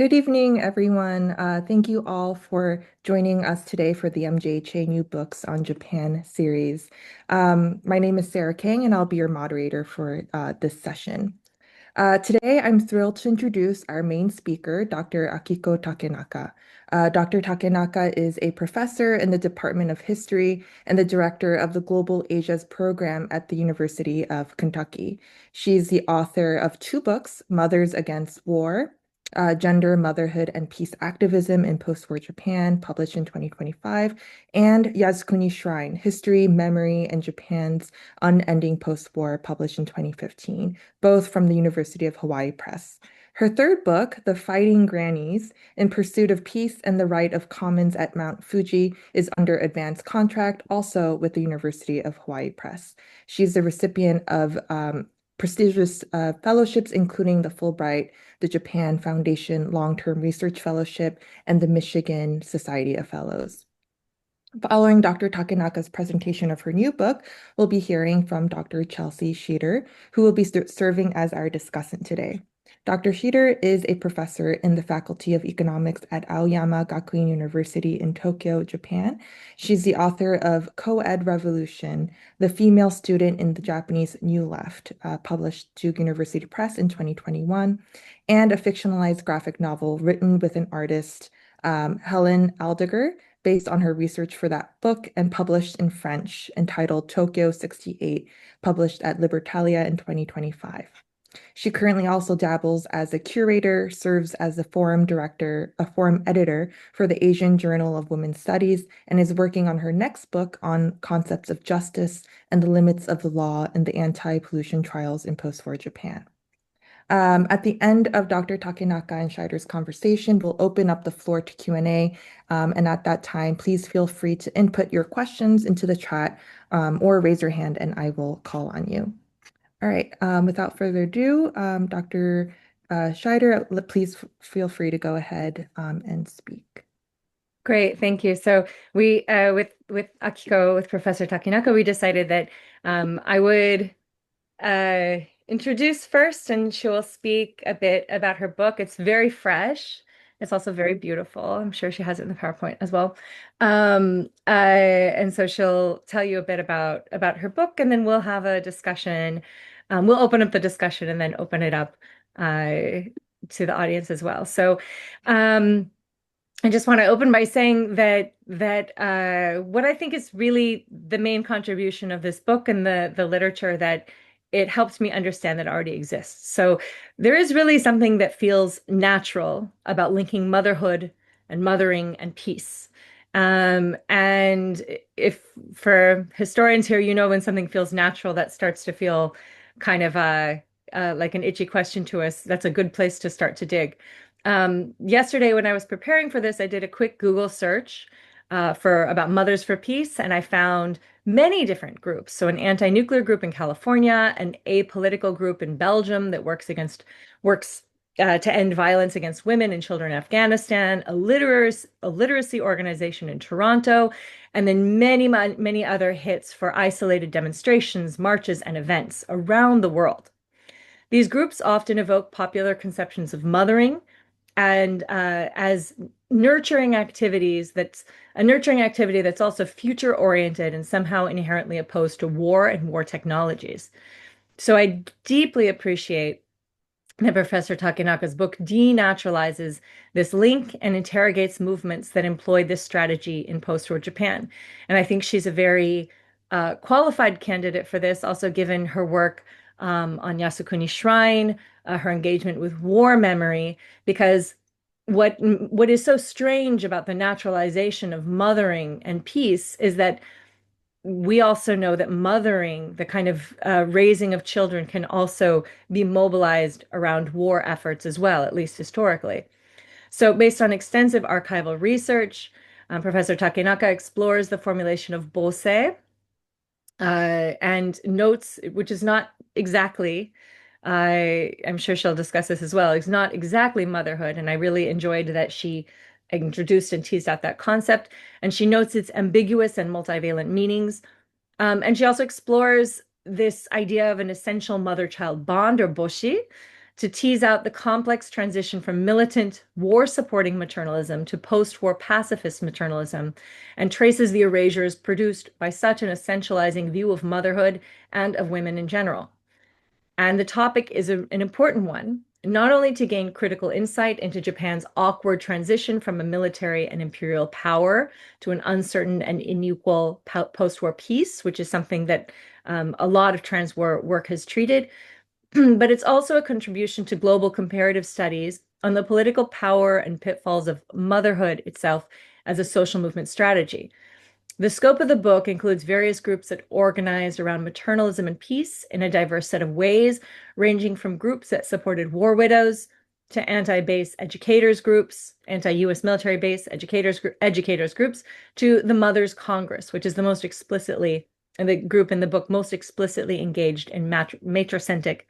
Good evening, everyone. Thank you all for joining us today for the MJH New Books on Japan series. My name is Sara Kang, and I'll be your moderator for this session. Today, I'm thrilled to introduce our main speaker, Dr. Akiko Takenaka. Dr. Takenaka is a professor in the Department of History and the director of the Global Asias program at the University of Kentucky. She's the author of two books, Mothers Against War, Gender, Motherhood, and Peace Activism in Post-War Japan, published in 2025, and Yasukuni Shrine, History, Memory, and Japan's Unending Post-War, published in 2015, both from the University of Hawaii Press. Her third book, The Fighting Grannies, In Pursuit of Peace and the Right of Commons at Mount Fuji, is under advanced contract, also with the University of Hawaii Press. She's the recipient of prestigious fellowships, including the Fulbright, the Japan Foundation Long-Term Research Fellowship, and the Michigan Society of Fellows. Following Dr. Takenaka's presentation of her new book, we'll be hearing from Dr. Chelsea Schieder, who will be serving as our discussant today. Dr. Schieder is a professor in the Faculty of Economics at Aoyama Gakuin University in Tokyo, Japan. She's the author of Co-Ed Revolution, The Female Student in the Japanese New Left, published Duke University Press in 2021, and a fictionalized graphic novel written with an artist, Helen Aldiger, based on her research for that book and published in French, entitled Tokyo 68, published at Libertalia in 2025. She currently also dabbles as a curator, serves as a forum director, a forum editor for the Asian Journal of Women's Studies, and is working on her next book on concepts of justice and the limits of the law in the anti-pollution trials in post-war Japan. At the end of Dr. Takenaka and Schieder's conversation, we'll open up the floor to Q&A. And at that time, please feel free to input your questions into the chat or raise your hand and I will call on you. All right, without further ado, Dr. Schieder, please feel free to go ahead and speak. Great, thank you. So we, with Akiko, with Professor Takenaka, we decided that I would introduce first, and she will speak a bit about her book. It's very fresh. It's also very beautiful. I'm sure she has it in the PowerPoint as well. And so she'll tell you a bit about her book, and then we'll have a discussion. We'll open up the discussion and then open it up to the audience as well. So I just want to open by saying that what I think is really the main contribution of this book and the literature, that it helps me understand that it already exists. So there is really something that feels natural about linking motherhood and mothering and peace. And if for historians here, you know, when something feels natural, that starts to feel kind of like an itchy question to us. That's a good place to start to dig. Yesterday, when I was preparing for this, I did a quick Google search for about Mothers for Peace, and I found many different groups. So an anti-nuclear group in California, an apolitical group in Belgium that works to end violence against women and children in Afghanistan, a literacy organization in Toronto, and then many other hits for isolated demonstrations, marches, and events around the world. These groups often evoke popular conceptions of mothering and as nurturing activities that's a nurturing activity that's also future oriented and somehow inherently opposed to war and war technologies. So I deeply appreciate that Professor Takenaka's book denaturalizes this link and interrogates movements that employ this strategy in post-war Japan. And I think she's a very qualified candidate for this, also given her work on Yasukuni Shrine, her engagement with war memory, because what is so strange about the naturalization of mothering and peace is that we also know that mothering, the kind of raising of children, can also be mobilized around war efforts as well, at least historically. So based on extensive archival research, Professor Takenaka explores the formulation of bose and notes, which is not exactly, I'm sure she'll discuss this as well, it's not exactly motherhood. And I really enjoyed that she introduced and teased out that concept. And she notes its ambiguous and multivalent meanings. And she also explores this idea of an essential mother-child bond, or boshi, to tease out the complex transition from militant war-supporting maternalism to post-war pacifist maternalism, and traces the erasures produced by such an essentializing view of motherhood and of women in general. And the topic is an important one, not only to gain critical insight into Japan's awkward transition from a military and imperial power to an uncertain and unequal post-war peace, which is something that a lot of trans-war work has treated, but it's also a contribution to global comparative studies on the political power and pitfalls of motherhood itself as a social movement strategy. The scope of the book includes various groups that organized around maternalism and peace in a diverse set of ways, ranging from groups that supported war widows to anti-base educators groups, anti-US military base educators groups, to the Mothers Congress, which is the most explicitly, and the group in the book most explicitly engaged in matricentric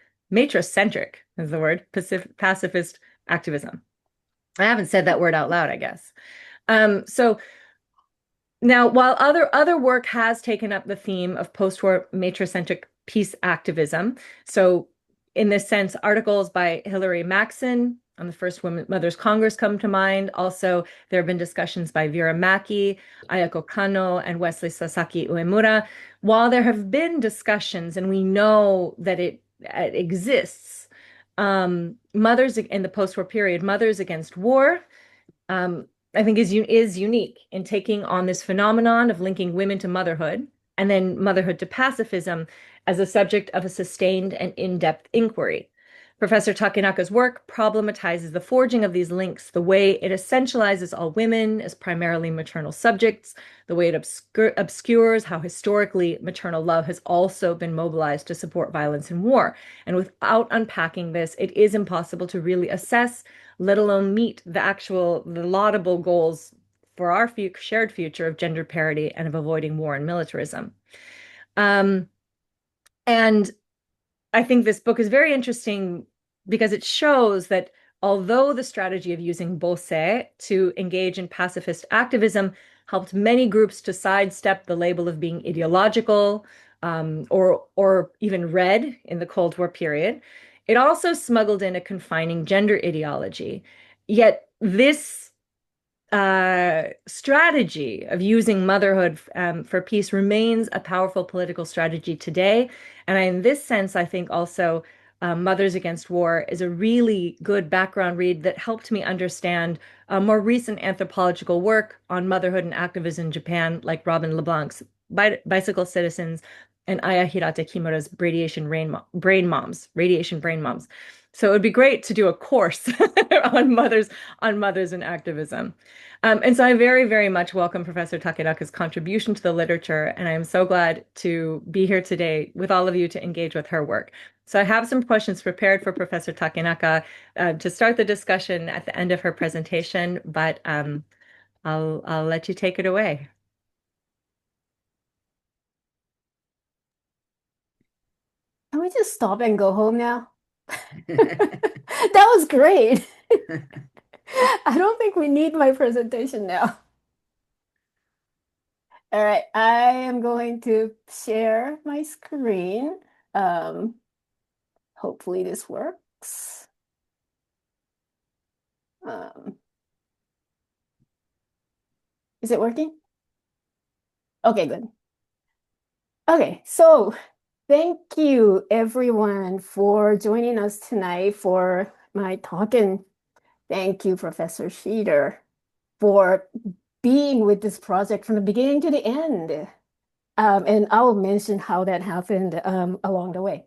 is the word, pacifist activism. I haven't said that word out loud, I guess. So now, while other work has taken up the theme of post-war matricentric peace activism, so in this sense, articles by Hilary Maxson on the First Women Mothers Congress come to mind. Also, there have been discussions by Vera Maki, Ayako Kano, and Wesley Sasaki Uemura. While there have been discussions, and we know that it exists, mothers in the post-war period, Mothers Against War, I think is unique in taking on this phenomenon of linking women to motherhood and then motherhood to pacifism as a subject of a sustained and in-depth inquiry. Professor Takenaka's work problematizes the forging of these links, the way it essentializes all women as primarily maternal subjects, the way it obscures how historically maternal love has also been mobilized to support violence and war. And without unpacking this, it is impossible to really assess, let alone meet the laudable goals for our shared future of gender parity and of avoiding war and militarism. And I think this book is very interesting because it shows that although the strategy of using bose to engage in pacifist activism helped many groups to sidestep the label of being ideological or even red in the Cold War period, it also smuggled in a confining gender ideology. Yet this strategy of using motherhood for peace remains a powerful political strategy today. And in this sense, I think also Mothers Against War is a really good background read that helped me understand more recent anthropological work on motherhood and activism in Japan, like Robin LeBlanc's Bicycle Citizens and Aya Hirata Kimura's Brain Moms, Radiation Brain Moms. So it would be great to do a course on mothers and activism. And so I very, very much welcome Professor Takenaka's contribution to the literature, and I am so glad to be here today with all of you to engage with her work. So I have some questions prepared for Professor Takenaka to start the discussion at the end of her presentation, but I'll let you take it away. Can we just stop and go home now? That was great. I don't think we need my presentation now. All right, I am going to share my screen. Hopefully this works. Is it working? Okay, good. Okay, so thank you everyone for joining us tonight for my talk, and thank you, Professor Schieder, for being with this project from the beginning to the end. And I will mention how that happened along the way.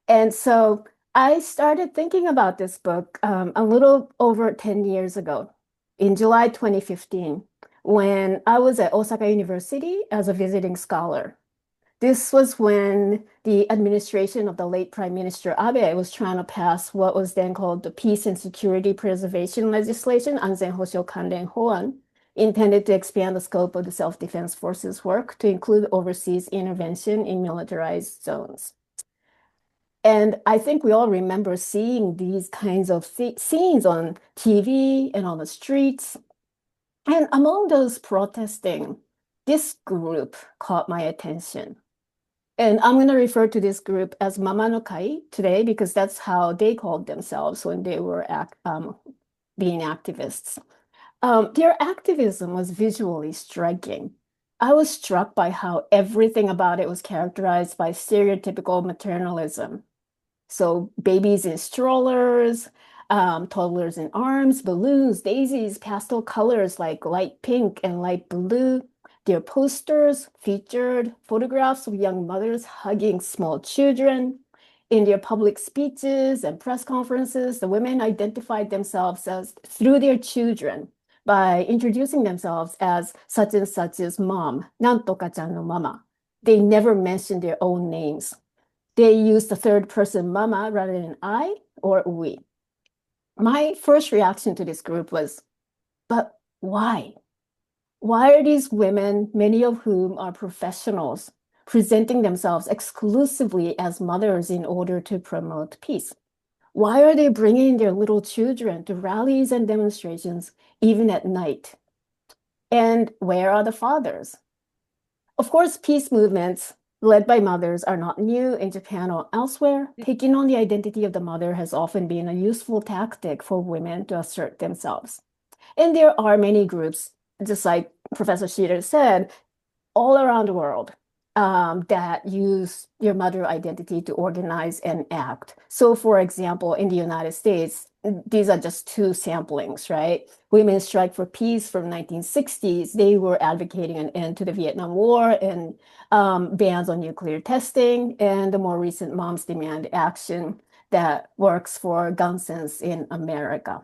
And so I started thinking about this book a little over 10 years ago, in July 2015, when I was at Osaka University as a visiting scholar. This was when the administration of the late Prime Minister Abe was trying to pass what was then called the Peace and Security Preservation Legislation, Anzen Hoshou Kanden Hoan, intended to expand the scope of the self-defense forces work to include overseas intervention in militarized zones. And I think we all remember seeing these kinds of scenes on TV and on the streets. And among those protesting, this group caught my attention. And I'm going to refer to this group as Mama no Kai today because that's how they called themselves when they were being activists. Their activism was visually striking. I was struck by how everything about it was characterized by stereotypical maternalism. So babies in strollers, toddlers in arms, balloons, daisies, pastel colors like light pink and light blue. Their posters featured photographs of young mothers hugging small children. In their public speeches and press conferences, the women identified themselves as through their children by introducing themselves as such and such's mom, nantoka-chan no mama. They never mentioned their own names. They used the third person mama rather than I or we. My first reaction to this group was, but why? Why are these women, many of whom are professionals, presenting themselves exclusively as mothers in order to promote peace? Why are they bringing their little children to rallies and demonstrations, even at night? And where are the fathers? Of course, peace movements led by mothers are not new in Japan or elsewhere. Taking on the identity of the mother has often been a useful tactic for women to assert themselves. And there are many groups, just like Professor Schieder said, all around the world that use your mother identity to organize and act. So, for example, in the United States, these are just two samplings, right? Women's Strike for Peace from 1960s, they were advocating an end to the Vietnam War and bans on nuclear testing, and the more recent Moms Demand Action that works for gun sense in America.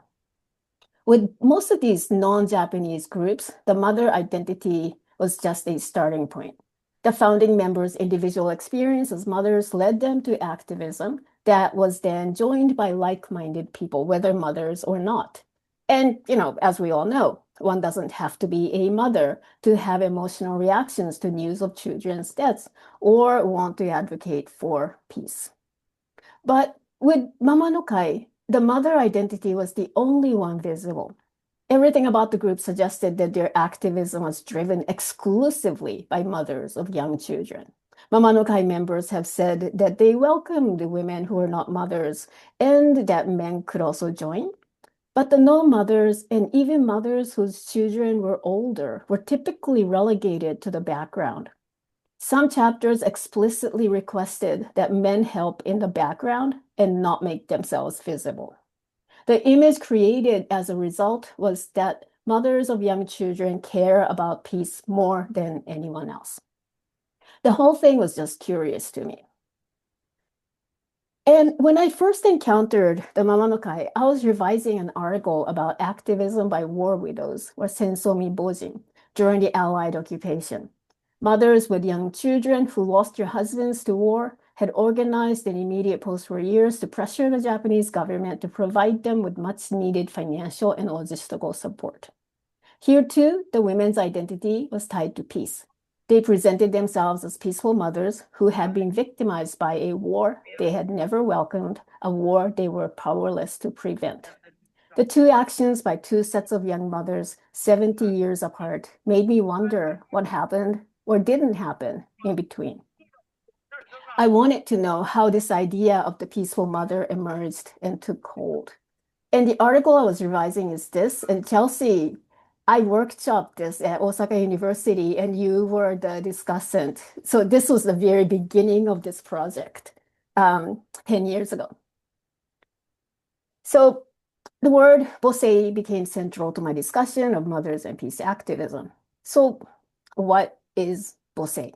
With most of these non-Japanese groups, the mother identity was just a starting point. The founding members' individual experience as mothers led them to activism that was then joined by like-minded people, whether mothers or not. And, as we all know, one doesn't have to be a mother to have emotional reactions to news of children's deaths or want to advocate for peace. But with Mama no Kai, the mother identity was the only one visible. Everything about the group suggested that their activism was driven exclusively by mothers of young children. Mama no Kai members have said that they welcomed women who were not mothers and that men could also join. But the non-mothers and even mothers whose children were older were typically relegated to the background. Some chapters explicitly requested that men help in the background and not make themselves visible. The image created as a result was that mothers of young children care about peace more than anyone else. The whole thing was just curious to me. And when I first encountered the Mama no Kai, I was revising an article about activism by war widows, or sensomi bojin, during the Allied occupation. Mothers with young children who lost their husbands to war had organized in immediate post-war years to pressure the Japanese government to provide them with much-needed financial and logistical support. Here, too, the women's identity was tied to peace. They presented themselves as peaceful mothers who had been victimized by a war they had never welcomed, a war they were powerless to prevent. The two actions by two sets of young mothers, 70 years apart, made me wonder what happened or didn't happen in between. I wanted to know how this idea of the peaceful mother emerged and took hold. And the article I was revising is this, and Chelsea, I workshopped this at Osaka University and you were the discussant. So this was the very beginning of this project 10 years ago. So the word bosei became central to my discussion of mothers and peace activism. So what is bosei?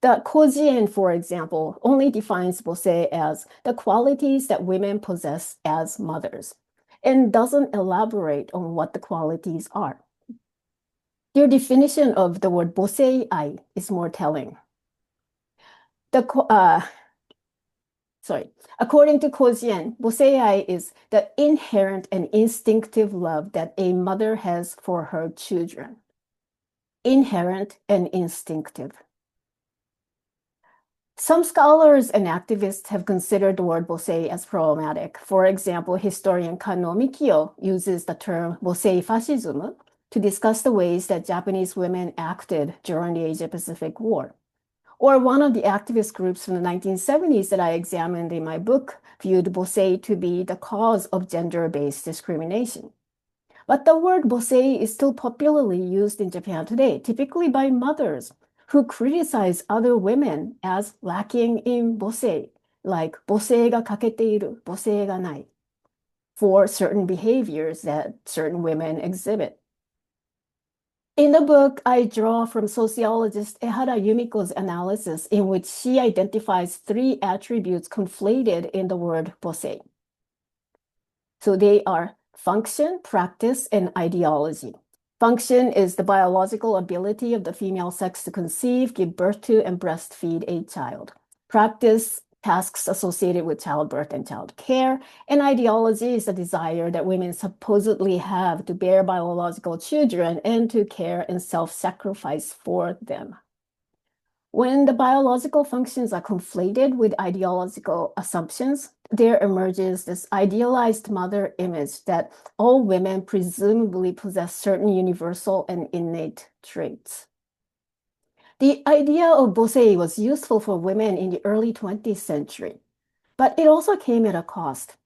The Kojien, for example, only defines bosei as the qualities that women possess as mothers and doesn't elaborate on what the qualities are. Their definition of the word bosei-ai is more telling. According to Kojien, bosei-ai is the inherent and instinctive love that a mother has for her children. Inherent and instinctive. Some scholars and activists have considered the word bosei as problematic. For example, historian Kano Mikio uses the term bosei fascism to discuss the ways that Japanese women acted during the Asia-Pacific War. Or one of the activist groups from the 1970s that I examined in my book viewed bosei to be the cause of gender-based discrimination. But the word bosei is still popularly used in Japan today, typically by mothers who criticize other women as lacking in bosei, like bosei ga kaketeiru, bosei ga nai, for certain behaviors that certain women exhibit. In the book, I draw from sociologist Ehara Yumiko's analysis in which she identifies 3 attributes conflated in the word bosei. So they are function, practice, and ideology. Function is the biological ability of the female sex to conceive, give birth to, and breastfeed a child. Practice, tasks associated with childbirth and child care, and ideology is the desire that women supposedly have to bear biological children and to care and self-sacrifice for them. When the biological functions are conflated with ideological assumptions, there emerges this idealized mother image that all women presumably possess certain universal and innate traits. The idea of bosei was useful for women in the early 20th century, but it also came at a cost.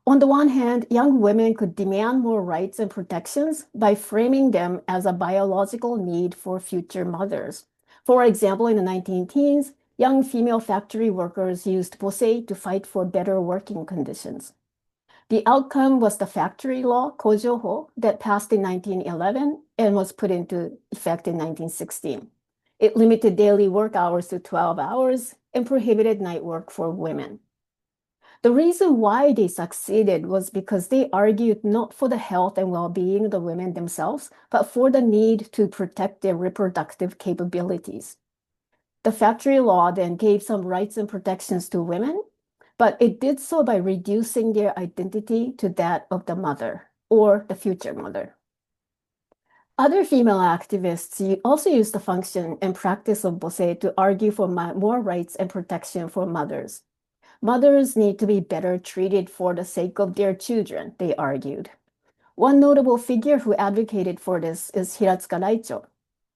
On the one hand, young women could demand more rights and protections by framing them as a biological need for future mothers. For example, in the 19-teens, young female factory workers used bosei to fight for better working conditions. The outcome was the factory law, Kojoho, that passed in 1911 and was put into effect in 1916. It limited daily work hours to 12 hours and prohibited night work for women. The reason why they succeeded was because they argued not for the health and well-being of the women themselves, but for the need to protect their reproductive capabilities. The factory law then gave some rights and protections to women, but it did so by reducing their identity to that of the mother or the future mother. Other female activists also used the function and practice of bosei to argue for more rights and protection for mothers. Mothers need to be better treated for the sake of their children, they argued. One notable figure who advocated for this is Hiratsuka Raicho.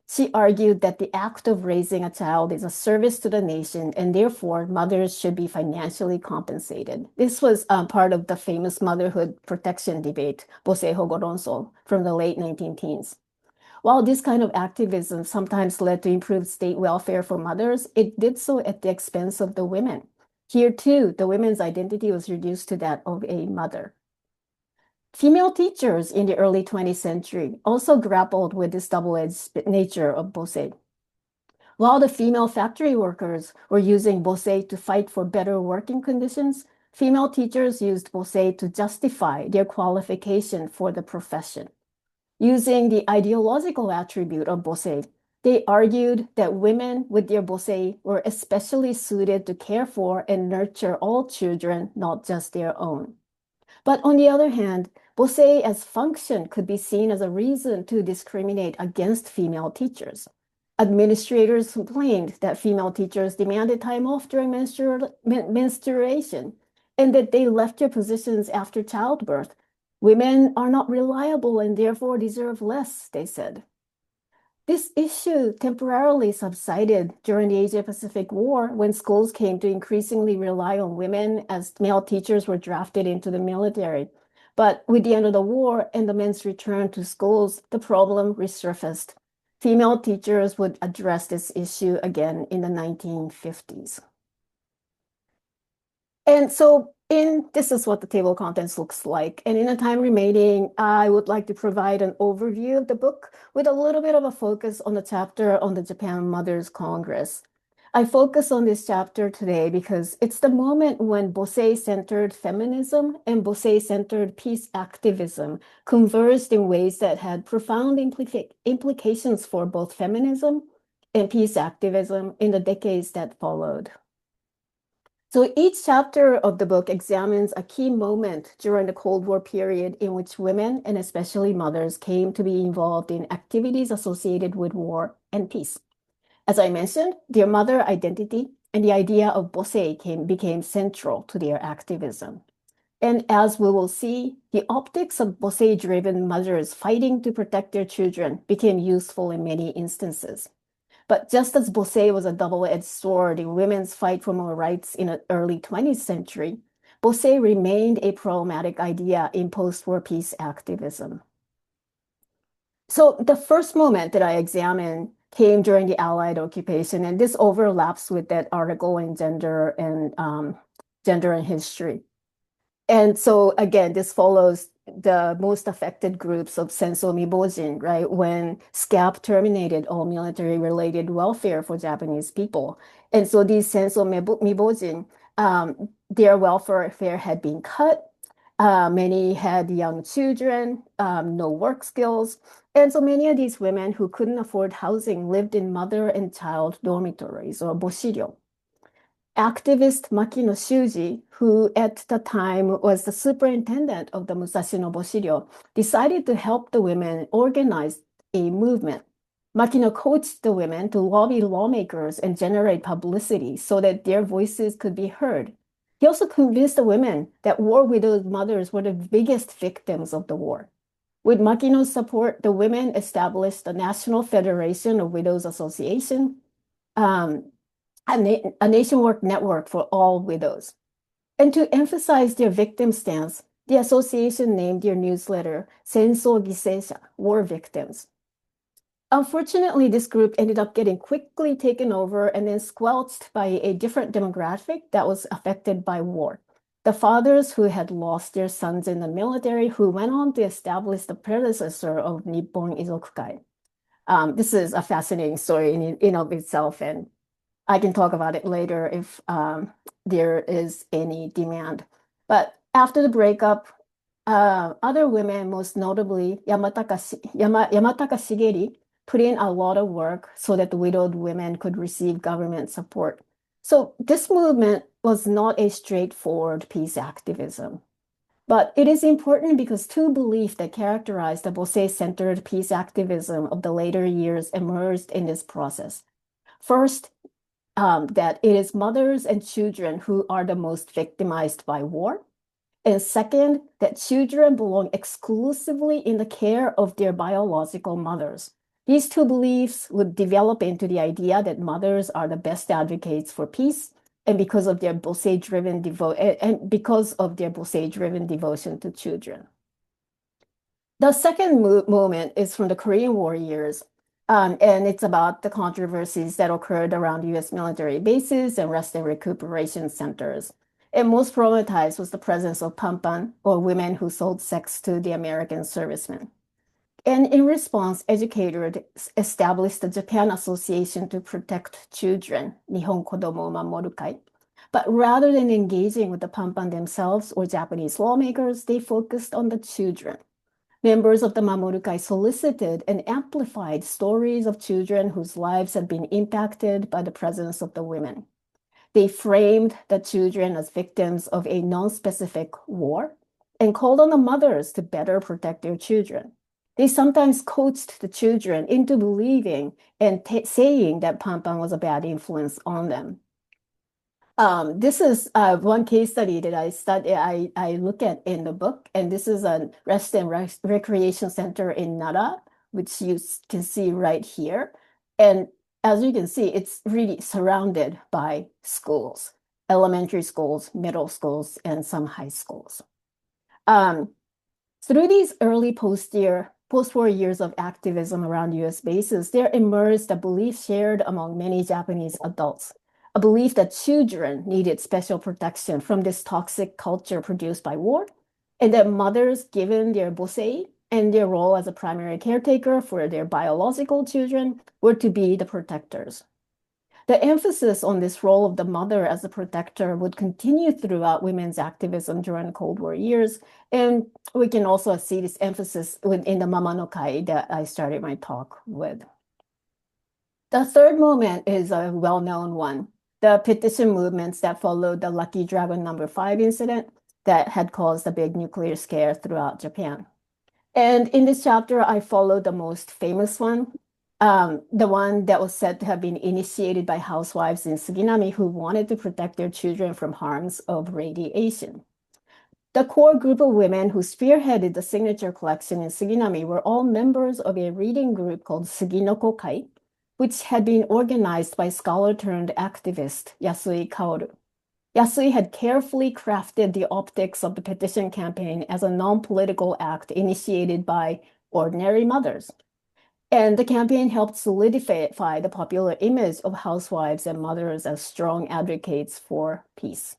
She argued that the act of raising a child is a service to the nation and therefore mothers should be financially compensated. This was part of the famous motherhood protection debate, Bosei Hogoronso, from the late 19-teens. While this kind of activism sometimes led to improved state welfare for mothers, it did so at the expense of the women. Here too, the women's identity was reduced to that of a mother. Female teachers in the early 20th century also grappled with this double-edged nature of bosei. While the female factory workers were using bosei to fight for better working conditions, female teachers used bosei to justify their qualification for the profession. Using the ideological attribute of bosei, they argued that women with their bosei were especially suited to care for and nurture all children, not just their own. But on the other hand, bosei as function could be seen as a reason to discriminate against female teachers. Administrators complained that female teachers demanded time off during menstruation and that they left their positions after childbirth. Women are not reliable and therefore deserve less, they said. This issue temporarily subsided during the Asia-Pacific War when schools came to increasingly rely on women as male teachers were drafted into the military. But with the end of the war and the men's return to schools, the problem resurfaced. Female teachers would address this issue again in the 1950s. And so this is what the table of contents looks like. And in the time remaining, I would like to provide an overview of the book with a little bit of a focus on the chapter on the Japan Mothers Congress. I focus on this chapter today because it's the moment when bosei-centered feminism and bosei-centered peace activism converged in ways that had profound implications for both feminism and peace activism in the decades that followed. So each chapter of the book examines a key moment during the Cold War period in which women, and especially mothers, came to be involved in activities associated with war and peace. As I mentioned, their mother identity and the idea of bosei became central to their activism. And as we will see, the optics of bosei-driven mothers fighting to protect their children became useful in many instances. But just as bosei was a double-edged sword in women's fight for more rights in the early 20th century, bosei remained a problematic idea in post-war peace activism. So the first moment that I examined came during the Allied occupation, and this overlaps with that article in Gender and History. And so again, this follows the most affected groups of Senso Mibojin, right? When SCAP terminated all military-related welfare for Japanese people. And so these Senso Mibojin, their welfare had been cut. Many had young children, no work skills. And so many of these women who couldn't afford housing lived in mother and child dormitories or boshirio. Activist Makino Shuji, who at the time was the superintendent of the Musashino Boshirio, decided to help the women organize a movement. Makino coached the women to lobby lawmakers and generate publicity so that their voices could be heard. He also convinced the women that war widowed mothers were the biggest victims of the war. With Makino's support, the women established the National Federation of Widows Association, a nationwide network for all widows. And to emphasize their victim stance, the association named their newsletter Senso Giseisha, War Victims. Unfortunately, this group ended up getting quickly taken over and then squelched by a different demographic that was affected by war. The fathers who had lost their sons in the military, who went on to establish the predecessor of Nippon Izokukai. This is a fascinating story in of itself, and I can talk about it later if there is any demand. But after the breakup, other women, most notably Yamataka Shigeri, put in a lot of work so that the widowed women could receive government support. So this movement was not a straightforward peace activism. But it is important because two beliefs that characterized the bosei-centered peace activism of the later years emerged in this process. First, that it is mothers and children who are the most victimized by war. And second, that children belong exclusively in the care of their biological mothers. These two beliefs would develop into the idea that mothers are the best advocates for peace, and because of their bosei-driven devotion to children. The second moment is from the Korean War years, and it's about the controversies that occurred around U.S. military bases and rest and recuperation centers. And most problematized was the presence of pampan, or women who sold sex to the American servicemen. And in response, educators established the Japan Association to Protect Children, Nihon Kodomo Mamorukai. But rather than engaging with the pampan themselves or Japanese lawmakers, they focused on the children. Members of the Mamorukai solicited and amplified stories of children whose lives had been impacted by the presence of the women. They framed the children as victims of a non-specific war and called on the mothers to better protect their children. They sometimes coached the children into believing and saying that pampan was a bad influence on them. This is one case study that I look at in the book, and this is a rest and recreation center in Nara, which you can see right here. And as you can see, it's really surrounded by schools, elementary schools, middle schools, and some high schools. Through these early post-war years of activism around US bases, there emerged a belief shared among many Japanese adults, a belief that children needed special protection from this toxic culture produced by war, and that mothers, given their bosei and their role as a primary caretaker for their biological children, were to be the protectors. The emphasis on this role of the mother as a protector would continue throughout women's activism during the Cold War years, and we can also see this emphasis in the Mama no Kai that I started my talk with. The third moment is a well-known one, the petition movements that followed the Lucky Dragon No. 5 incident that had caused a big nuclear scare throughout Japan. And in this chapter, I followed the most famous one, the one that was said to have been initiated by housewives in Suginami who wanted to protect their children from harms of radiation. The core group of women who spearheaded the signature collection in Suginami were all members of a reading group called Suginoko Kai, which had been organized by scholar turned activist Yasui Kaoru. Yasui had carefully crafted the optics of the petition campaign as a non-political act initiated by ordinary mothers. And the campaign helped solidify the popular image of housewives and mothers as strong advocates for peace.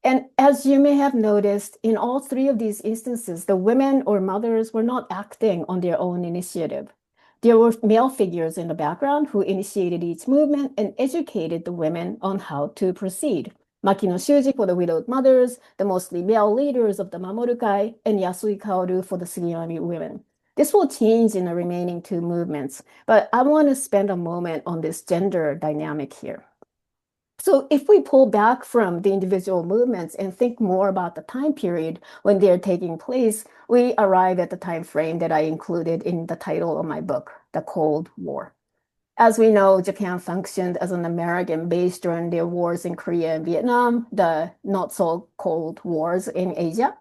And as you may have noticed, in all three of these instances, the women or mothers were not acting on their own initiative. There were male figures in the background who initiated each movement and educated the women on how to proceed. Makino Shuji for the widowed mothers, the mostly male leaders of the Mamorukai, and Yasui Kaoru for the Sugiyami women. This will change in the remaining two movements, but I want to spend a moment on this gender dynamic here. So if we pull back from the individual movements and think more about the time period when they're taking place, we arrive at the time frame that I included in the title of my book, The Cold War. As we know, Japan functioned as an American base during their wars in Korea and Vietnam, the not so cold wars in Asia.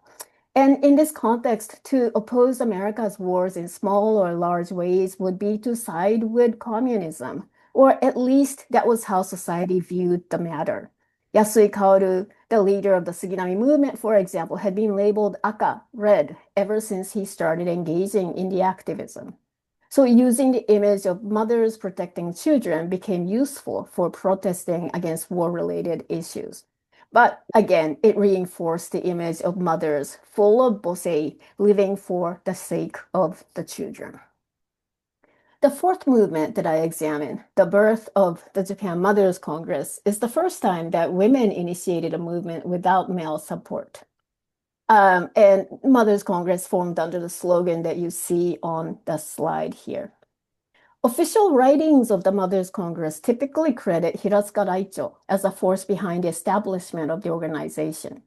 And in this context, to oppose America's wars in small or large ways would be to side with communism, or at least that was how society viewed the matter. Yasui Kaoru, the leader of the Suginami movement, for example, had been labeled Aka, red, ever since he started engaging in the activism. So using the image of mothers protecting children became useful for protesting against war-related issues. But again, it reinforced the image of mothers full of bosei, living for the sake of the children. The fourth movement that I examined, the birth of the Japan Mothers Congress, is the first time that women initiated a movement without male support. And Mothers Congress formed under the slogan that you see on the slide here. Official writings of the Mothers Congress typically credit Hiratsuka Raicho as a force behind the establishment of the organization.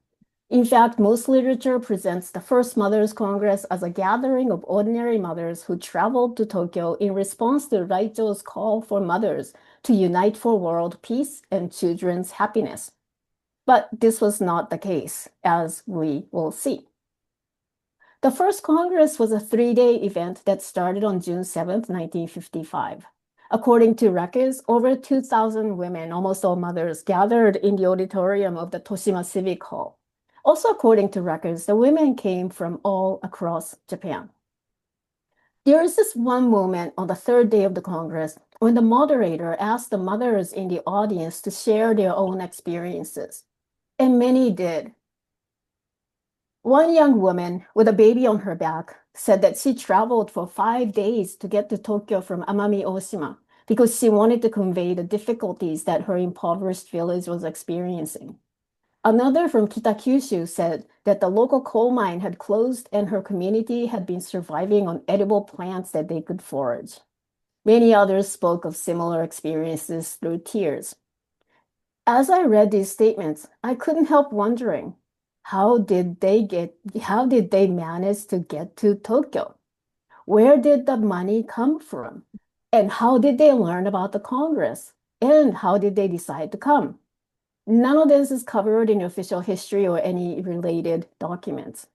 In fact, most literature presents the first Mothers Congress as a gathering of ordinary mothers who traveled to Tokyo in response to Raicho's call for mothers to unite for world peace and children's happiness. But this was not the case, as we will see. The first Congress was a 3-day event that started on June 7th, 1955. According to records, over 2,000 women, almost all mothers, gathered in the auditorium of the Toshima Civic Hall. Also, according to records, the women came from all across Japan. There is this one moment on the third day of the Congress when the moderator asked the mothers in the audience to share their own experiences, and many did. One young woman with a baby on her back said that she traveled for 5 days to get to Tokyo from Amami Oshima because she wanted to convey the difficulties that her impoverished village was experiencing. Another from Kita-Kyushu said that the local coal mine had closed and her community had been surviving on edible plants that they could forage. Many others spoke of similar experiences through tears. As I read these statements, I couldn't help wondering, how did they manage to get to Tokyo? Where did the money come from? And how did they learn about the Congress? And how did they decide to come? None of this is covered in official history or any related documents.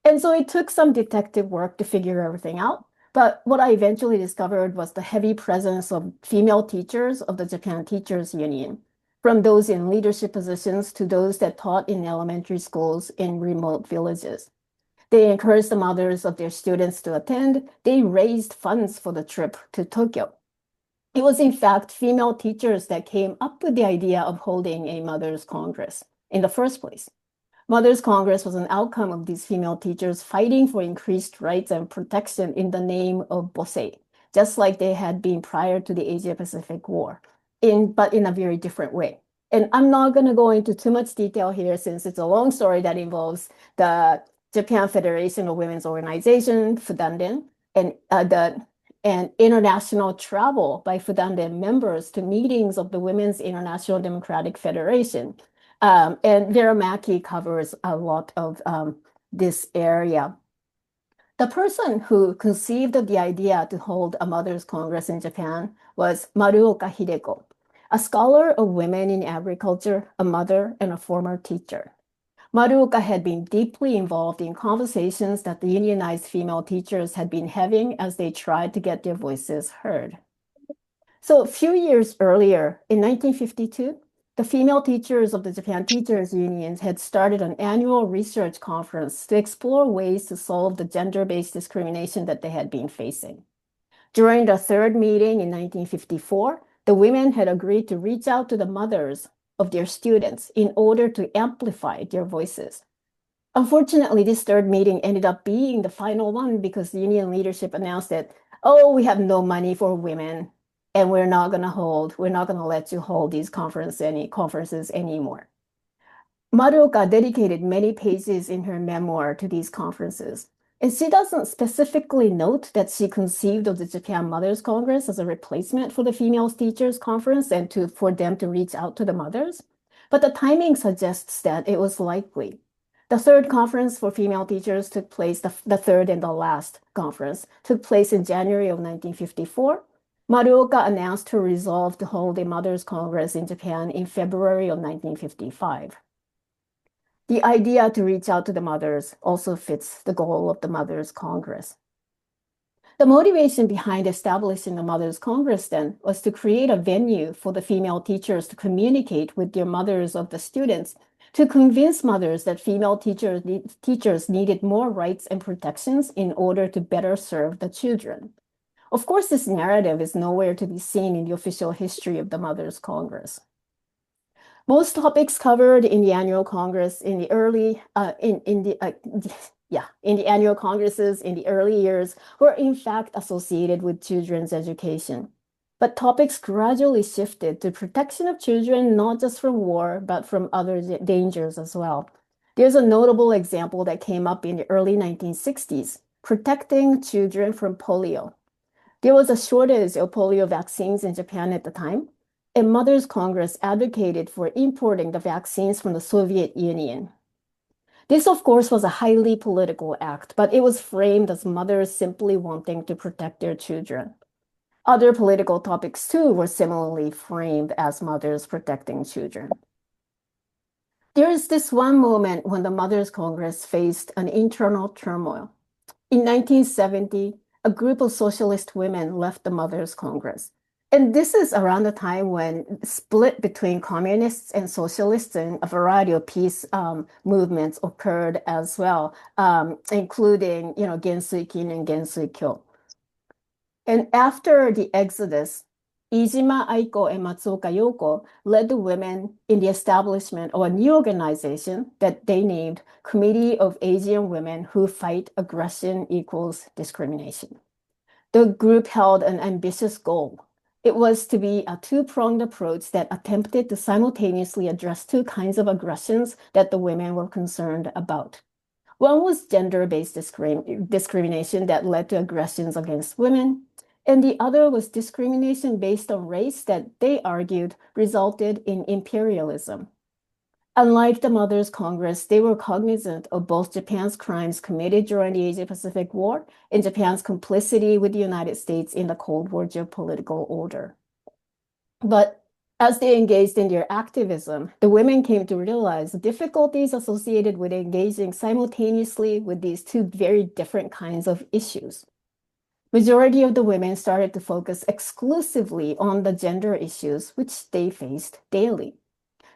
And so it took some detective work to figure everything out. But what I eventually discovered was the heavy presence of female teachers of the Japan Teachers Union, from those in leadership positions to those that taught in elementary schools in remote villages. They encouraged the mothers of their students to attend. They raised funds for the trip to Tokyo. It was, in fact, female teachers that came up with the idea of holding a Mothers Congress in the first place. Mothers Congress was an outcome of these female teachers fighting for increased rights and protection in the name of Bosei, just like they had been prior to the Asia-Pacific War, but in a very different way. And I'm not going to go into too much detail here since it's a long story that involves the Japan Federation of Women's Organization, Fudanden, and international travel by Fudanden members to meetings of the Women's International Democratic Federation. And Veramaki covers a lot of this area. The person who conceived of the idea to hold a Mothers Congress in Japan was Maruoka Hideko, a scholar of women in agriculture, a mother, and a former teacher. Maruoka had been deeply involved in conversations that the unionized female teachers had been having as they tried to get their voices heard. So a few years earlier, in 1952, the female teachers of the Japan Teachers Union had started an annual research conference to explore ways to solve the gender-based discrimination that they had been facing. During the third meeting in 1954, the women had agreed to reach out to the mothers of their students in order to amplify their voices. Unfortunately, this third meeting ended up being the final one because the union leadership announced that, oh, we have no money for women and we're not going to let you hold these conferences anymore. Maruoka dedicated many pages in her memoir to these conferences. And she doesn't specifically note that she conceived of the Japan Mothers Congress as a replacement for the Female Teachers Conference and for them to reach out to the mothers. But the timing suggests that it was likely. The third conference for female teachers took place, the third and the last conference, took place in January of 1954. Maruoka announced her resolve to hold a Mothers Congress in Japan in February of 1955. The idea to reach out to the mothers also fits the goal of the Mothers Congress. The motivation behind establishing the Mothers Congress then was to create a venue for the female teachers to communicate with their mothers of the students, to convince mothers that female teachers needed more rights and protections in order to better serve the children. Of course, this narrative is nowhere to be seen in the official history of the Mothers Congress. Most topics covered in the annual congress in the annual congresses in the early years were in fact associated with children's education. But topics gradually shifted to protection of children, not just from war, but from other dangers as well. There's a notable example that came up in the early 1960s, protecting children from polio. There was a shortage of polio vaccines in Japan at the time, and Mothers Congress advocated for importing the vaccines from the Soviet Union. This, of course, was a highly political act, but it was framed as mothers simply wanting to protect their children. Other political topics, too, were similarly framed as mothers protecting children. There is this one moment when the Mothers Congress faced an internal turmoil. In 1970, a group of socialist women left the Mothers Congress. And this is around the time when split between communists and socialists and a variety of peace movements occurred as well, including, Gensuikin and Gensuikyo. And after the exodus, Iijima Aiko and Matsuoka Yoko led the women in the establishment of a new organization that they named Committee of Asian Women Who Fight Aggression Equals Discrimination. The group held an ambitious goal. It was to be a two-pronged approach that attempted to simultaneously address two kinds of aggressions that the women were concerned about. One was gender-based discrimination that led to aggressions against women, and the other was discrimination based on race that they argued resulted in imperialism. Unlike the Mothers Congress, they were cognizant of both Japan's crimes committed during the Asia-Pacific War and Japan's complicity with the United States in the Cold War geopolitical order. But as they engaged in their activism, the women came to realize the difficulties associated with engaging simultaneously with these two very different kinds of issues. Majority of the women started to focus exclusively on the gender issues which they faced daily.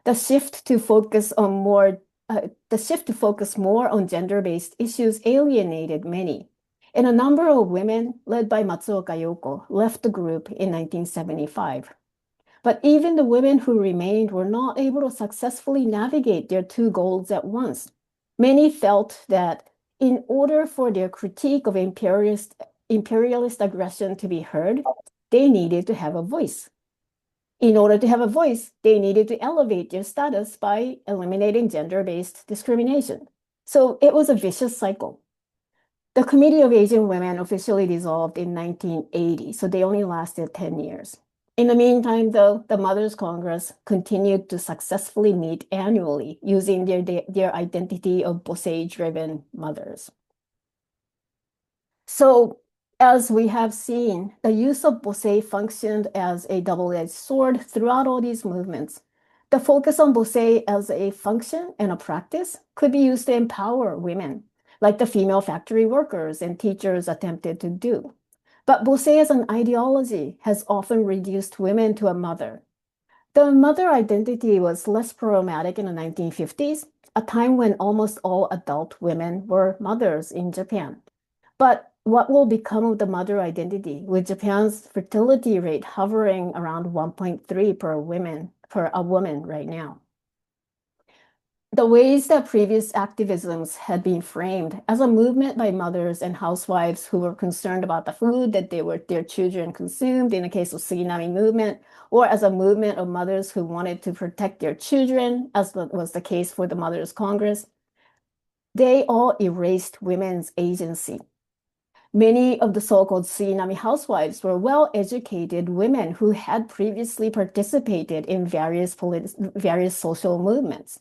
The shift to focus more on gender-based issues alienated many, and a number of women, led by Matsuoka Yoko, left the group in 1975. But even the women who remained were not able to successfully navigate their two goals at once. Many felt that in order for their critique of imperialist aggression to be heard, they needed to have a voice. In order to have a voice, they needed to elevate their status by eliminating gender-based discrimination. So it was a vicious cycle. The Committee of Asian Women officially dissolved in 1980, so they only lasted 10 years. In the meantime, though, the Mothers Congress continued to successfully meet annually using their identity of Bosei-driven mothers. So, as we have seen, the use of Bosei functioned as a double-edged sword throughout all these movements. The focus on Bosei as a function and a practice could be used to empower women, like the female factory workers and teachers attempted to do. But Bosei as an ideology has often reduced women to a mother. The mother identity was less problematic in the 1950s, a time when almost all adult women were mothers in Japan. But what will become of the mother identity, with Japan's fertility rate hovering around 1.3 per a woman right now? The ways that previous activisms had been framed as a movement by mothers and housewives who were concerned about the food that their children consumed in the case of Suginami movement, or as a movement of mothers who wanted to protect their children, as was the case for the Mothers Congress, they all erased women's agency. Many of the so-called Suginami housewives were well-educated women who had previously participated in various social movements.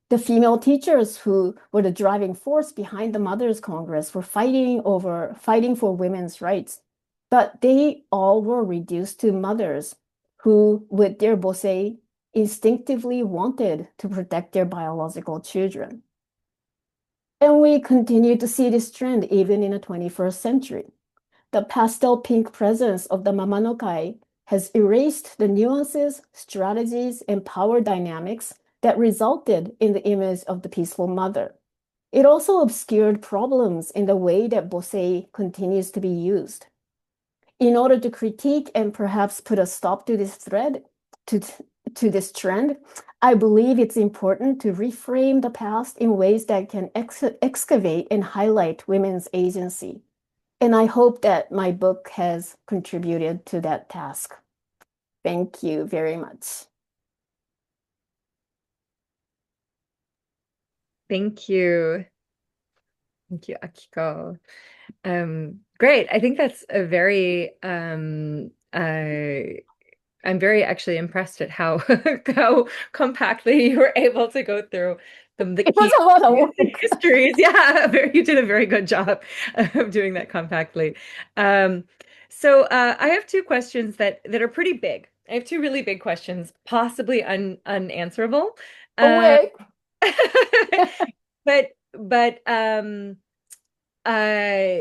The female teachers who were the driving force behind the Mothers Congress were fighting for women's rights, but they all were reduced to mothers who, with their bosei, instinctively wanted to protect their biological children. And we continue to see this trend even in the 21st century. The pastel pink presence of the Mamanokai has erased the nuances, strategies, and power dynamics that resulted in the image of the peaceful mother. It also obscured problems in the way that bosei continues to be used. In order to critique and perhaps put a stop to this to this trend, I believe it's important to reframe the past in ways that can excavate and highlight women's agency. And I hope that my book has contributed to that task. Thank you very much. Thank you. Thank you, Akiko. Great. I think that's a very I'm very actually impressed at how how compactly you were able to go through the It was key a lot of work. histories. Yeah, you did a very good job of doing that compactly. So I have two questions that are pretty big. I have two really big questions, possibly unanswerable. Um, Away. but uh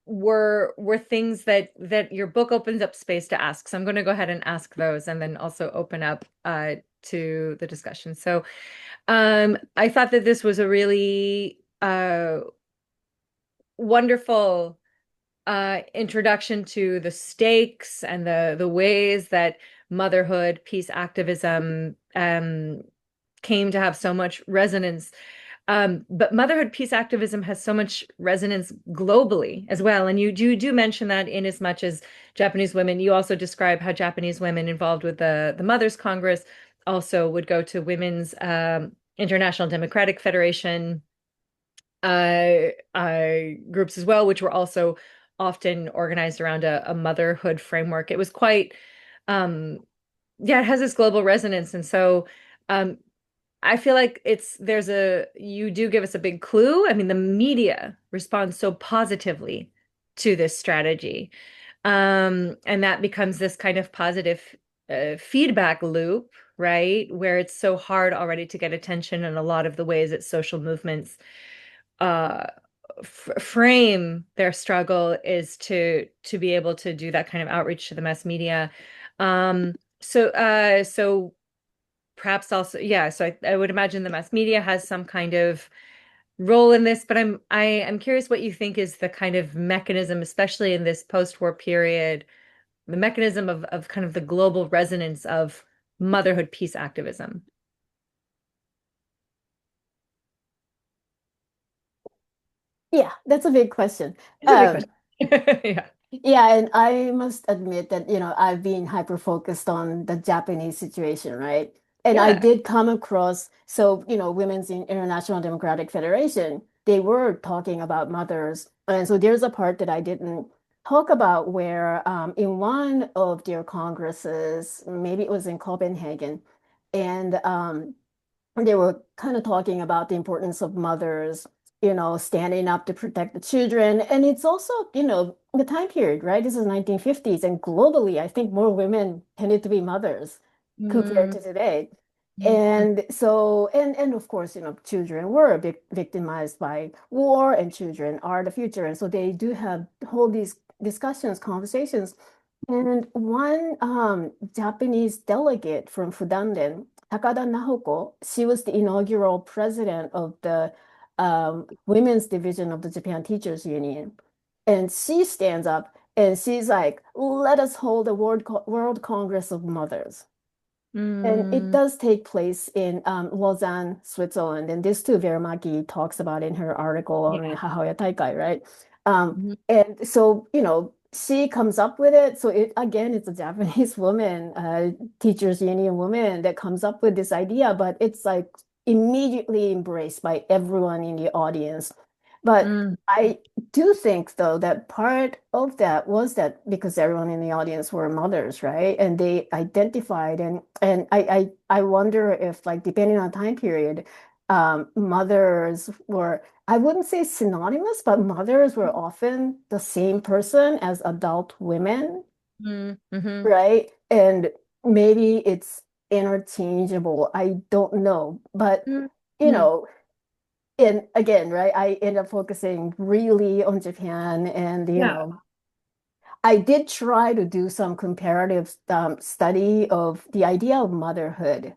were things that your book opens up space to ask. So I'm going to go ahead and ask those and then also open up to the discussion. So I thought that this was a really wonderful introduction to the stakes and the ways that motherhood, peace activism came to have so much resonance. But motherhood peace activism has so much resonance globally as well. And you do mention that in as much as Japanese women, you also describe how Japanese women involved with the Mothers Congress also would go to Women's International Democratic Federation groups as well, which were also often organized around a motherhood framework. It was quite, yeah, it has this global resonance. And so um, I feel like you do give us a big clue. I mean, the media responds so positively to this strategy. And that becomes this kind of positive feedback loop, right? Where it's so hard already to get attention, and a lot of the ways that social movements uh, frame their struggle is to be able to do that kind of outreach to the mass media. So perhaps also, yeah, so I would imagine the mass media has some kind of role in this, but I'm curious what you think is the kind of mechanism, especially in this post-war period, the mechanism of kind of the global resonance of motherhood peace activism. Yeah, that's a big question. It's a big question. Yeah. Yeah, and I must admit that, I've been hyper focused on the Japanese situation, right? And I Yeah. did come across, so, Women's International Democratic Federation, they were talking about mothers. And so there's a part that I didn't talk about where in one of their congresses, maybe it was in Copenhagen, and they were kind of talking about the importance of mothers, standing up to protect the children. And it's also, the time period, right? This is 1950s, and globally, I think more women tended to be mothers compared Mm, to today. mm, And so, and of course, children were a bit victimized by war, and children are the future. And so they do hold these discussions, conversations. And one Japanese delegate from Fudanden, Takada Nahoko, she was the inaugural president of the women's division of the Japan Teachers Union. And she stands up and she's like, let us hold a World Congress of Mothers. And it Mm, does take place in Lausanne, Switzerland. And this too, Veramaki talks about in her article on yeah. Hahoya Taikai, right? Um, Mhm. and so, she comes up with it. So again, it's a Japanese woman, teachers union woman that comes up with this idea, but it's like immediately embraced by everyone in the audience. But Mm, I do think though that part of that was that because everyone in the audience were mothers, right? And they identified and I wonder if like depending on time period, mothers were I wouldn't say synonymous, but mothers were often the same person as adult women, mhm. right? And maybe it's interchangeable. I don't know. But Mm, you mm. know, and again, right, I end up focusing really on Japan and, Yeah, I did try to do some comparative study of the idea of motherhood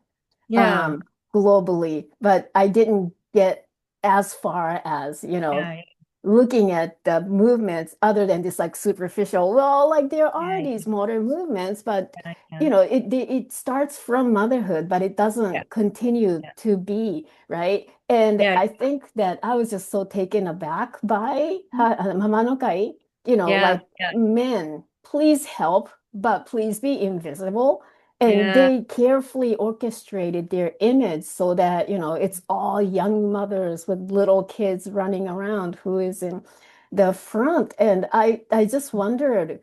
yeah, um, globally, but I didn't get as far as, yeah, looking at the movements other than this like superficial, well, like there are yeah, these modern movements, but yeah, yeah, it starts from motherhood, but it yeah, doesn't continue yeah, to be, right? And yeah, I think that I was just so taken aback by Mama no Kai, yeah, like yeah, men, please help, but please be invisible. And yeah, they carefully orchestrated their image so that, it's all young mothers with little kids running around who is in the front. And I just wondered,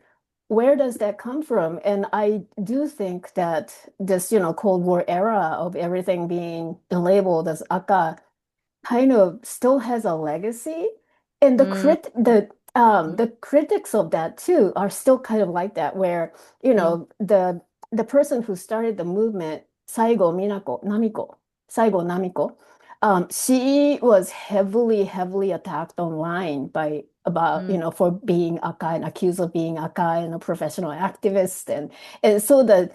where does that come from? And I do think that this, Cold War era of everything being labeled as Aka kind of still has a legacy. And the mm, crit the mm, the critics of that too are still kind of like that, where, mm, the person who started the movement, Saigo Namiko, she was heavily, heavily attacked online by about, mm. for being Aka and accused of being Aka and a professional activist. And so the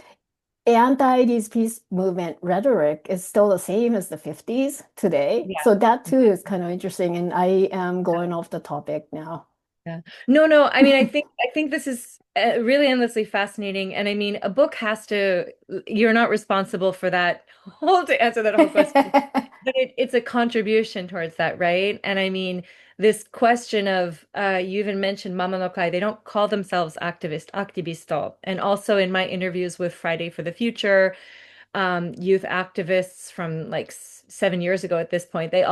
anti-these peace movement rhetoric is still the same as the 50s today. Yeah. So that too is kind of interesting. And I am going off the topic now. Yeah. No, no. I mean, I think this is really endlessly fascinating. And I mean, a book has to, you're not responsible for that whole to answer that whole question, but it's a contribution towards that, right? And I mean, this question of you even mentioned Mama no Kai, they don't call themselves activisto. And also in my interviews with Friday for the Future, youth activists from like 7 years ago at this point, they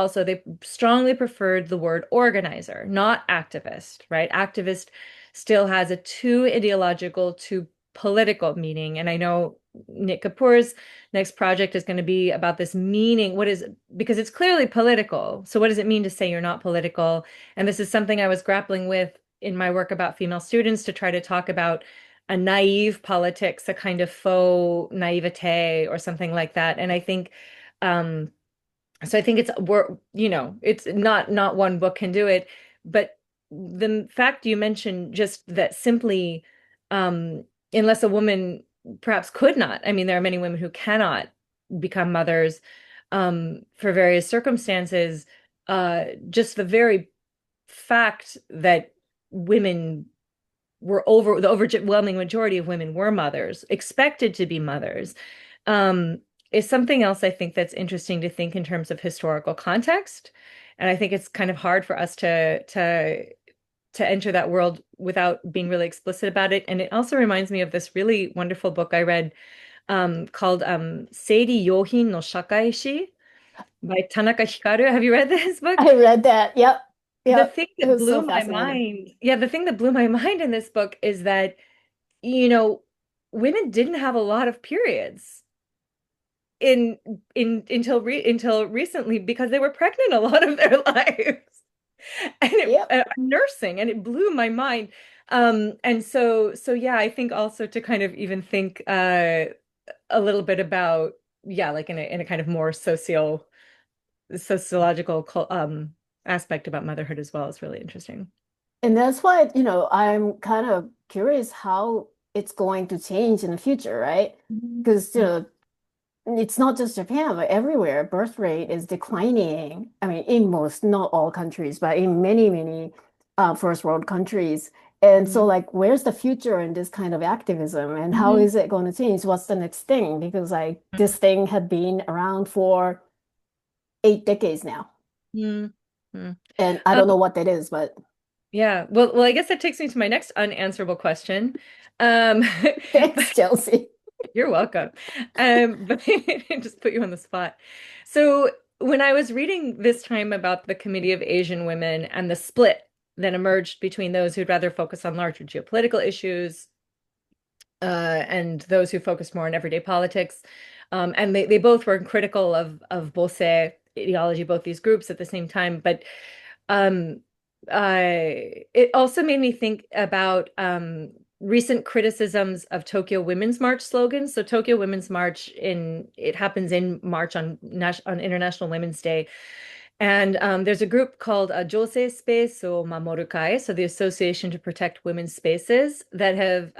strongly preferred the word organizer, not activist, right? Activist still has a too ideological, too political meaning. And I know Nick Kapoor's next project is going to be about this meaning. Because it's clearly political. So what does it mean to say you're not political? And this is something I was grappling with in my work about female students to try to talk about a naive politics, a kind of faux naivete or something like that. And I think, um, so I think it's not one book can do it, but the fact you mentioned just that simply, um, unless a woman perhaps could not, I mean, there are many women who cannot become mothers, for various circumstances, just the very fact that women the overwhelming majority of women were mothers, expected to be mothers, um, is something else I think that's interesting to think in terms of historical context. And I think it's kind of hard for us to enter that world without being really explicit about it. And it also reminds me of this really wonderful book I read called Seiri Yohin no Shakaishi by Tanaka Hikaru. Have you read this book? I read that. Yep. The Yep. thing It that was so blew my fascinating. mind, yeah, the thing that blew my mind in this book is that, you know, women didn't have a lot of periods in until recently because they were pregnant a lot of their lives and Yep. nursing, and it blew my mind. And so yeah, I think also to kind of even think a little bit about, yeah, like in a kind of more sociological aspect about motherhood as well is really interesting. And that's why, I'm kind of curious how it's going to change in the future, right? Mhm. Because, it's not just Japan, but everywhere, birth rate is declining. I mean, in most, not all countries, but in many, many first world countries. And so, Mhm. like, where's the future in this kind of activism, and how Mhm. is it going to change? What's the next thing? Because, like, this thing had been around for 8 decades now, Mhm. Mhm. and I Um, don't know what that is, but yeah. Well, I guess that takes me to my next unanswerable question. Um, thanks, Chelsea. You're welcome. But just put you on the spot. So when I was reading this time about the Committee of Asian Women and the split that emerged between those who'd rather focus on larger geopolitical issues and those who focused more on everyday politics, and they both were critical of both ideology, both these groups at the same time. But um, it also made me think about recent criticisms of Tokyo Women's March slogans. So Tokyo Women's March it happens in March on International Women's Day. And there's a group called Josei Space or Mamorukai, so the Association to Protect Women's Spaces, that have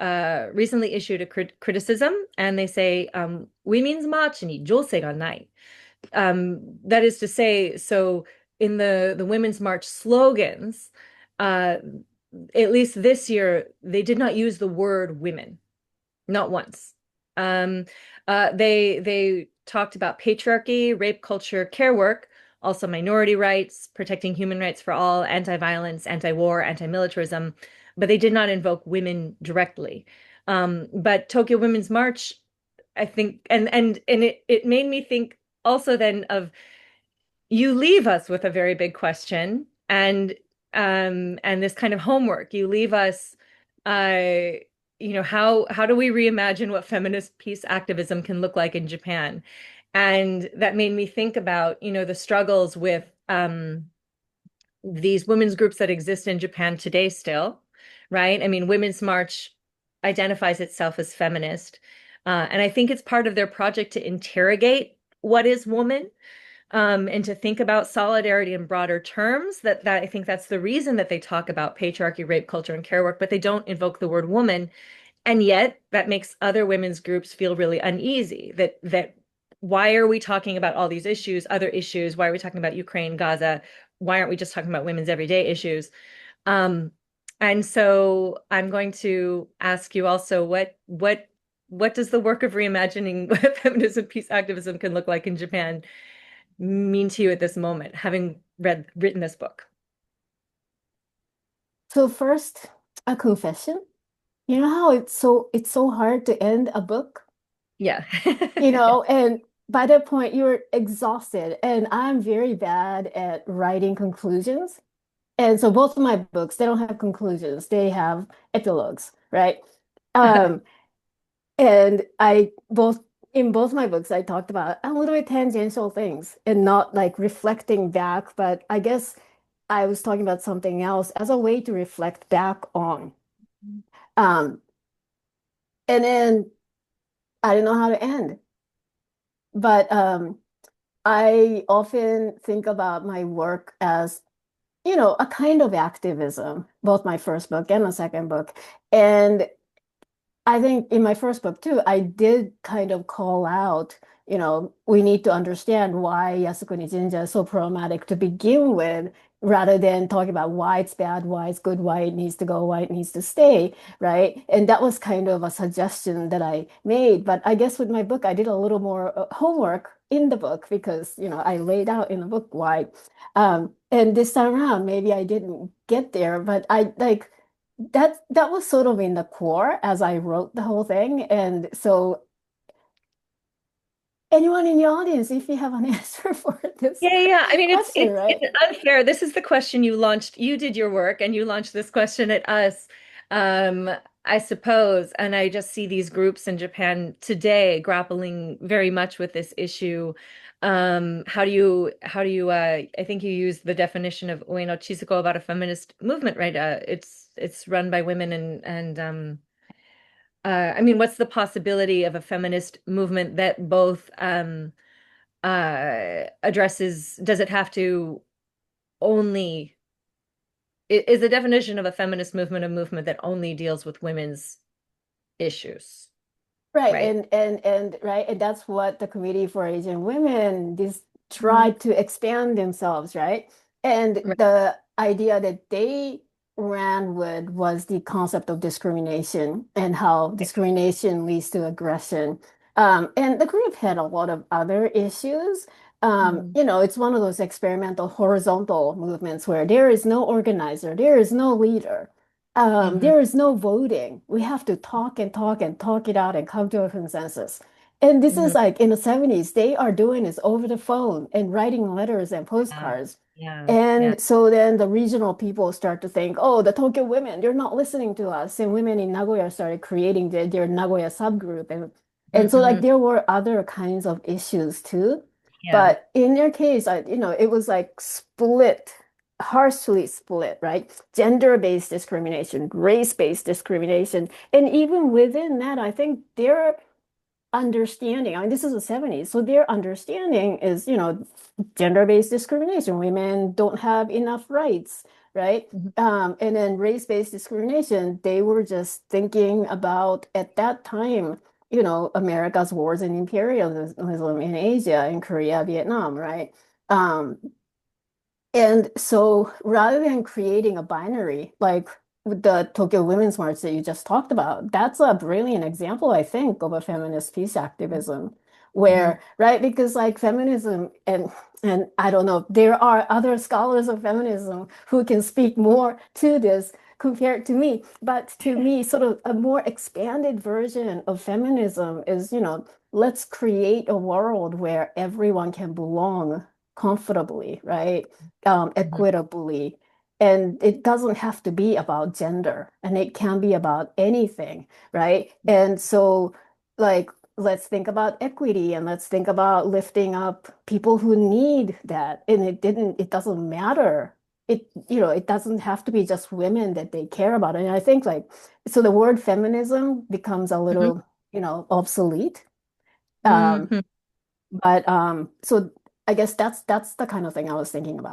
recently issued a criticism, and they say, "Women's march ni josei ga nai." That is to say, so in the Women's March slogans, uh, at least this year, they did not use the word women, not once. Um, they talked about patriarchy, rape culture, care work, also minority rights, protecting human rights for all, anti-violence, anti-war, anti-militarism, but they did not invoke women directly. But Tokyo Women's March, I think, and it made me think also then of, you leave us with a very big question, and this kind of homework. You leave us, uh how do we reimagine what feminist peace activism can look like in Japan? And that made me think about, the struggles with these women's groups that exist in Japan today still, right? I mean, Women's March identifies itself as feminist, and I think it's part of their project to interrogate what is woman, and to think about solidarity in broader terms. That I think that's the reason that they talk about patriarchy, rape culture, and care work, but they don't invoke the word woman. And yet that makes other women's groups feel really uneasy. That why are we talking about all these issues, other issues? Why are we talking about Ukraine, Gaza? Why aren't we just talking about women's everyday issues? Um, and so I'm going to ask you also, what does the work of reimagining what feminism, peace activism can look like in Japan mean to you at this moment, having written this book? So first, a confession. You know how it's so hard to end a book, Yeah. and by that point you're exhausted, and I'm very bad at writing conclusions. And so both of my books, they don't have conclusions, they have epilogues, right? Um, and I both in both my books I talked about a little bit tangential things and not like reflecting back, but I guess I was talking about something else as a way to reflect back on. Um, and then I didn't know how to end. But I often think about my work as, a kind of activism, both my first book and my second book. And I think in my first book too, I did kind of call out, we need to understand why Yasukuni Jinja is so problematic to begin with, rather than talking about why it's bad, why it's good, why it needs to go, why it needs to stay, right? And that was kind of a suggestion that I made. But I guess with my book, I did a little more homework in the book because, I laid out in the book why. And this time around, maybe I didn't get there, but I like that was sort of in the core as I wrote the whole thing. And so anyone in the audience, if you have an answer for this Yeah. I mean, it's question, it's right? it's unfair. This is the question you launched. You did your work and you launched this question at us, um, I suppose. And I just see these groups in Japan today grappling very much with this issue. I think you used the definition of Ue no Chizuko about a feminist movement, right? It's run by women, I mean, what's the possibility of a feminist movement that both addresses, does it have to only is the definition of a feminist movement a movement that only deals with women's issues, Right, right? and right, and that's what the Committee for Asian Women this Mhm. tried to expand themselves, right? And Right. the idea that they ran with was the concept of discrimination and how discrimination leads to aggression. And the group had a lot of other issues. Mhm. It's one of those experimental horizontal movements where there is no organizer, there is no leader. Mhm. There is no voting. We have to talk and talk and talk it out and come to a consensus. And this is Mhm. like in the 70s, they are doing this over the phone and writing letters and Yeah. postcards. Yeah. Yeah. And so then the regional people start to think, oh, the Tokyo women, they're not listening to us. And women in Nagoya started creating their Nagoya subgroup. And so like Mhm. there were other kinds of issues too. Yeah. But in their case, it was like split, harshly split, right? Gender-based discrimination, race-based discrimination. And even within that, I think their understanding, I mean, this is the 70s, so their understanding is, gender-based discrimination. Women don't have enough rights, right? Mhm. And then race-based discrimination, they were just thinking about at that time, America's wars and imperialism in Asia, in Korea, Vietnam, right? Um, and so rather than creating a binary like with the Tokyo Women's March that you just talked about, that's a brilliant example, I think, of a feminist peace activism Mhm. where, right, because like feminism and I don't know, there are other scholars of feminism who can speak more to this compared to me, but to me, sort of a more expanded version of feminism is, let's create a world where everyone can belong comfortably, right? Mhm. Equitably. And it doesn't have to be about gender, and it can be about anything, right? And so, like, let's think about equity and let's think about lifting up people who need that. And it doesn't matter. It doesn't have to be just women that they care about. And I think, like, so the word feminism becomes a Mhm. little, obsolete. Um, Mhm. but so I guess that's the kind of thing I was thinking about.